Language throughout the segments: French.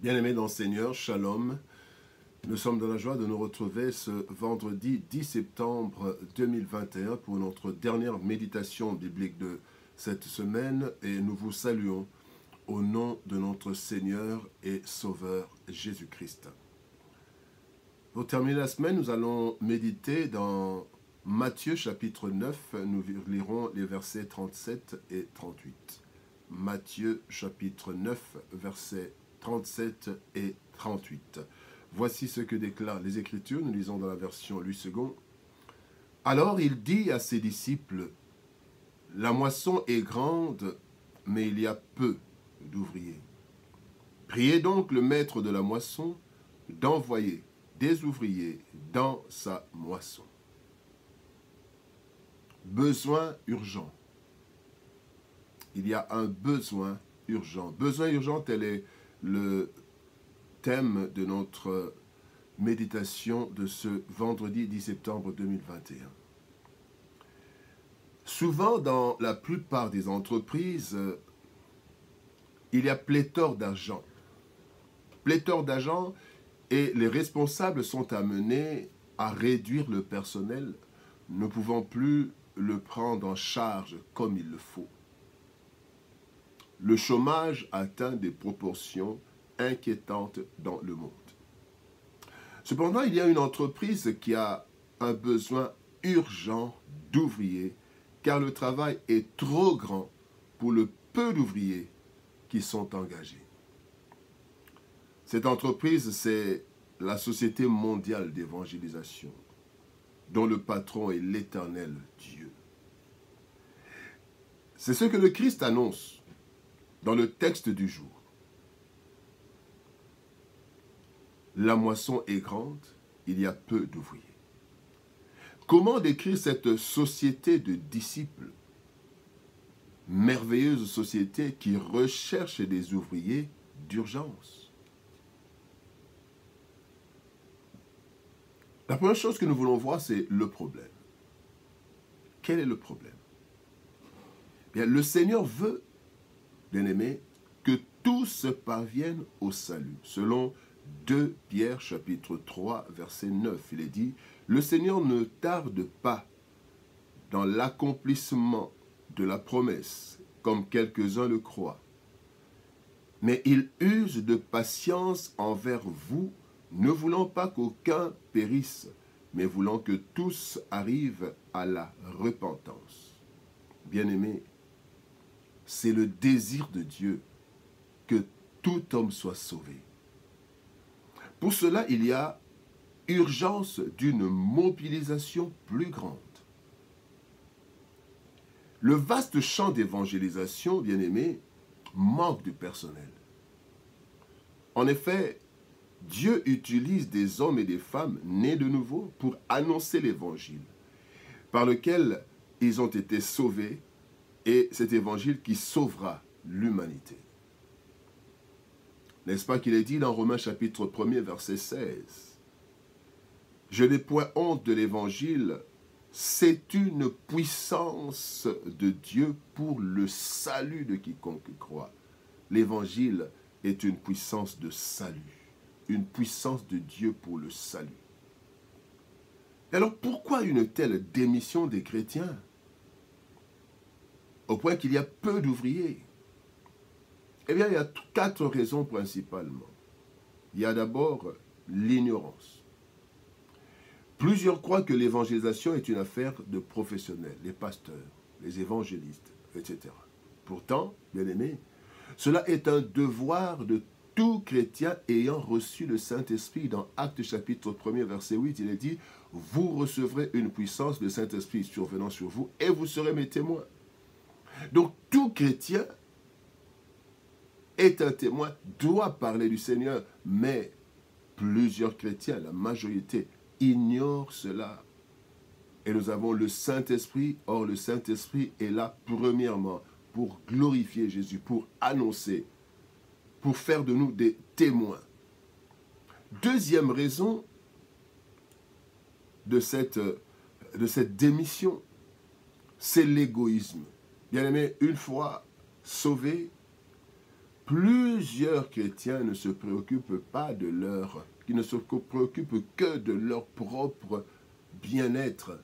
Bien-aimés dans le Seigneur, Shalom. Nous sommes dans la joie de nous retrouver ce vendredi 10 septembre 2021 pour notre dernière méditation biblique de cette semaine et nous vous saluons au nom de notre Seigneur et Sauveur Jésus-Christ. Pour terminer la semaine, nous allons méditer dans Matthieu chapitre 9. Nous lirons les versets 37 et 38. Matthieu chapitre 9, versets 37 et 38. Voici ce que déclarent les Écritures. Nous lisons dans la version Louis II. Alors il dit à ses disciples, « La moisson est grande, mais il y a peu d'ouvriers. Priez donc le maître de la moisson d'envoyer des ouvriers dans sa moisson. » Besoin urgent. Il y a un besoin urgent. Besoin urgent, tel est le thème de notre méditation de ce vendredi 10 septembre 2021. Souvent, dans la plupart des entreprises, il y a pléthore d'argent. Pléthore d'argent et les responsables sont amenés à réduire le personnel, ne pouvant plus le prendre en charge comme il le faut. Le chômage atteint des proportions inquiétantes dans le monde. Cependant, il y a une entreprise qui a un besoin urgent d'ouvriers, car le travail est trop grand pour le peu d'ouvriers qui sont engagés. Cette entreprise, c'est la Société mondiale d'évangélisation, dont le patron est l'Éternel Dieu. C'est ce que le Christ annonce dans le texte du jour. La moisson est grande, il y a peu d'ouvriers. Comment décrire cette société de disciples, merveilleuse société qui recherche des ouvriers d'urgence? La première chose que nous voulons voir, c'est le problème. Quel est le problème? Bien, le Seigneur veut, bien-aimés, que tous parviennent au salut. Selon 2 Pierre chapitre 3 verset 9, il est dit « Le Seigneur ne tarde pas dans l'accomplissement de la promesse, comme quelques-uns le croient, mais il use de patience envers vous, ne voulant pas qu'aucun périsse, mais voulant que tous arrivent à la repentance. » Bien-aimés, c'est le désir de Dieu que tout homme soit sauvé. Pour cela, il y a urgence d'une mobilisation plus grande. Le vaste champ d'évangélisation, bien-aimé, manque de personnel. En effet, Dieu utilise des hommes et des femmes nés de nouveau pour annoncer l'évangile, par lequel ils ont été sauvés, et cet évangile qui sauvera l'humanité. N'est-ce pas qu'il est dit dans Romains chapitre 1er verset 16 « Je n'ai point honte de l'évangile, c'est une puissance de Dieu pour le salut de quiconque croit. » L'évangile est une puissance de salut, une puissance de Dieu pour le salut. Alors pourquoi une telle démission des chrétiens? Au point qu'il y a peu d'ouvriers. Eh bien, il y a 4 raisons principalement. Il y a d'abord l'ignorance. Plusieurs croient que l'évangélisation est une affaire de professionnels, les pasteurs, les évangélistes, etc. Pourtant, bien-aimés, cela est un devoir de tout chrétien ayant reçu le Saint-Esprit. Dans Actes chapitre 1er, verset 8, il est dit « Vous recevrez une puissance de Saint-Esprit survenant sur vous et vous serez mes témoins. » Donc, tout chrétien est un témoin, doit parler du Seigneur, mais plusieurs chrétiens, la majorité, ignorent cela. Et nous avons le Saint-Esprit, or le Saint-Esprit est là premièrement pour glorifier Jésus, pour annoncer, pour faire de nous des témoins. Deuxième raison de cette démission, c'est l'égoïsme. Bien-aimé, une fois sauvé, plusieurs chrétiens ne se préoccupent pas de qui ne se préoccupent que de leur propre bien-être,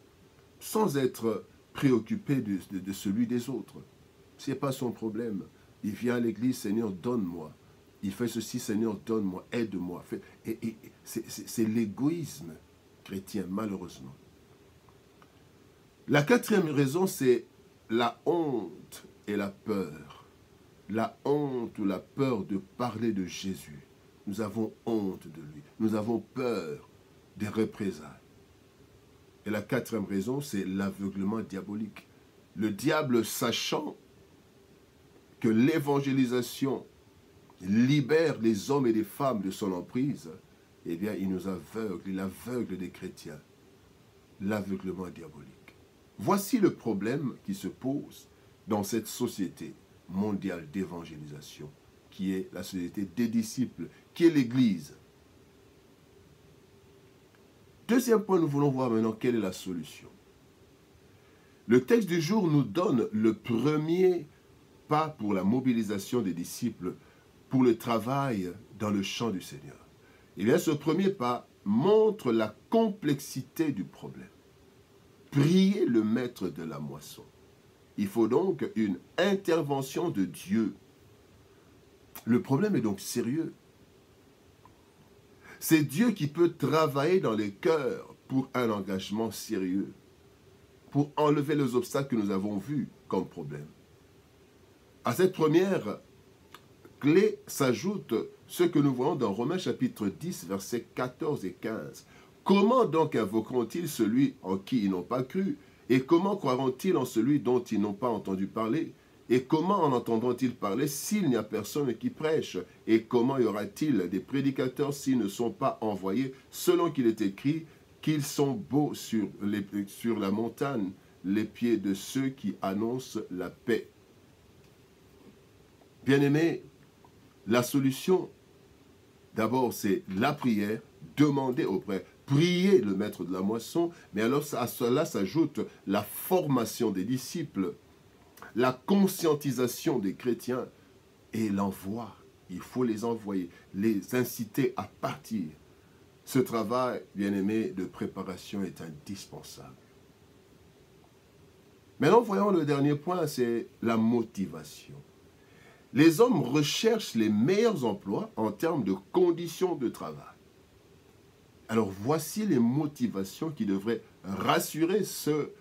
sans être préoccupés de celui des autres. Ce n'est pas son problème. Il vient à l'église, Seigneur, donne-moi. Il fait ceci, Seigneur, donne-moi, aide-moi. Et c'est l'égoïsme chrétien, malheureusement. La quatrième raison, c'est la honte et la peur. La honte ou la peur de parler de Jésus. Nous avons honte de lui. Nous avons peur des représailles. Et la quatrième raison, c'est l'aveuglement diabolique. Le diable, sachant que l'évangélisation libère les hommes et les femmes de son emprise, eh bien, il nous aveugle, il aveugle des chrétiens. L'aveuglement diabolique. Voici le problème qui se pose dans cette société mondiale d'évangélisation, qui est la société des disciples, qui est l'Église. Deuxième point, nous voulons voir maintenant quelle est la solution. Le texte du jour nous donne le premier pas pour la mobilisation des disciples pour le travail dans le champ du Seigneur. Eh bien, ce premier pas montre la complexité du problème. Priez le maître de la moisson. Il faut donc une intervention de Dieu. Le problème est donc sérieux. C'est Dieu qui peut travailler dans les cœurs pour un engagement sérieux, pour enlever les obstacles que nous avons vus comme problème. À cette première clé s'ajoute ce que nous voyons dans Romains chapitre 10, versets 14 et 15. Comment donc invoqueront-ils celui en qui ils n'ont pas cru? Et comment croiront-ils en celui dont ils n'ont pas entendu parler? Et comment en entendront-ils parler s'il n'y a personne qui prêche? Et comment y aura-t-il des prédicateurs s'ils ne sont pas envoyés, selon qu'il est écrit qu'ils sont beaux sur la montagne, les pieds de ceux qui annoncent la paix? Bien-aimés, la solution, d'abord, c'est la prière, demander auprès, prier le maître de la moisson, mais alors à cela s'ajoute la formation des disciples, la conscientisation des chrétiens et l'envoi. Il faut les envoyer, les inciter à partir. Ce travail, bien-aimé, de préparation est indispensable. Maintenant, voyons le dernier point, c'est la motivation. Les hommes recherchent les meilleurs emplois en termes de conditions de travail. Alors voici les motivations qui devraient rassurer ceux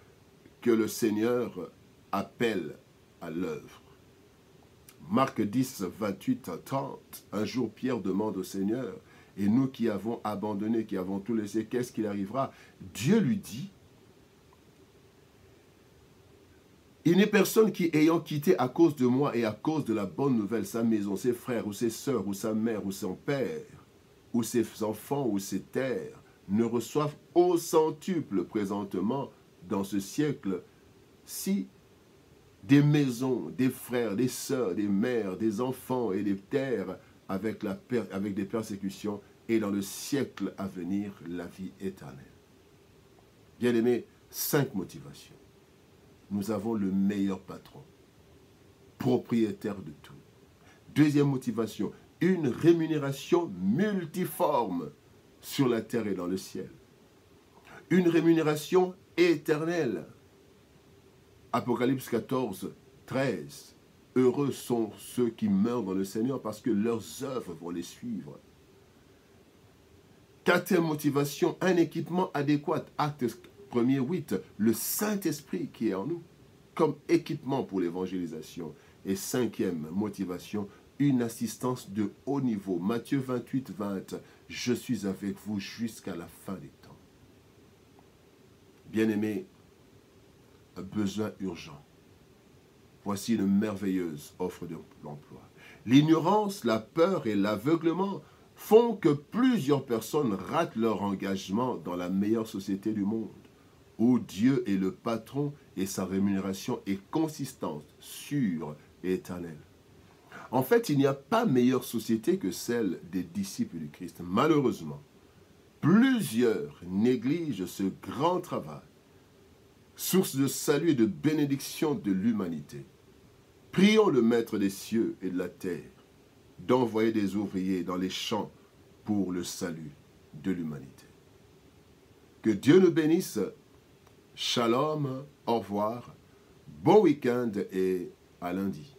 que le Seigneur appelle à l'œuvre. Marc 10, 28 à 30, un jour Pierre demande au Seigneur, et nous qui avons abandonné, qui avons tout laissé, qu'est-ce qu'il arrivera? Dieu lui dit, il n'est personne qui, ayant quitté à cause de moi et à cause de la bonne nouvelle sa maison, ses frères ou ses sœurs ou sa mère ou son père, ou ses enfants ou ses terres, ne reçoivent au centuple présentement dans ce siècle, si des maisons, des frères, des sœurs, des mères, des enfants et des terres avec des persécutions, et dans le siècle à venir, la vie éternelle. Bien-aimés, 5 motivations. Nous avons le meilleur patron, propriétaire de tout. Deuxième motivation, une rémunération multiforme sur la terre et dans le ciel. Une rémunération éternelle. Apocalypse 14, 13. Heureux sont ceux qui meurent dans le Seigneur parce que leurs œuvres vont les suivre. Quatrième motivation, un équipement adéquat. Actes 1er 8, le Saint-Esprit qui est en nous comme équipement pour l'évangélisation. Et cinquième motivation, une assistance de haut niveau. Matthieu 28, 20, je suis avec vous jusqu'à la fin des temps. Bien-aimés, un besoin urgent. Voici une merveilleuse offre d'emploi. L'ignorance, la peur et l'aveuglement font que plusieurs personnes ratent leur engagement dans la meilleure société du monde, où Dieu est le patron et sa rémunération est consistante, sûre et éternelle. En fait, il n'y a pas meilleure société que celle des disciples du Christ. Malheureusement, plusieurs négligent ce grand travail, source de salut et de bénédiction de l'humanité. Prions le Maître des cieux et de la terre d'envoyer des ouvriers dans les champs pour le salut de l'humanité. Que Dieu nous bénisse. Shalom, au revoir, bon week-end et à lundi.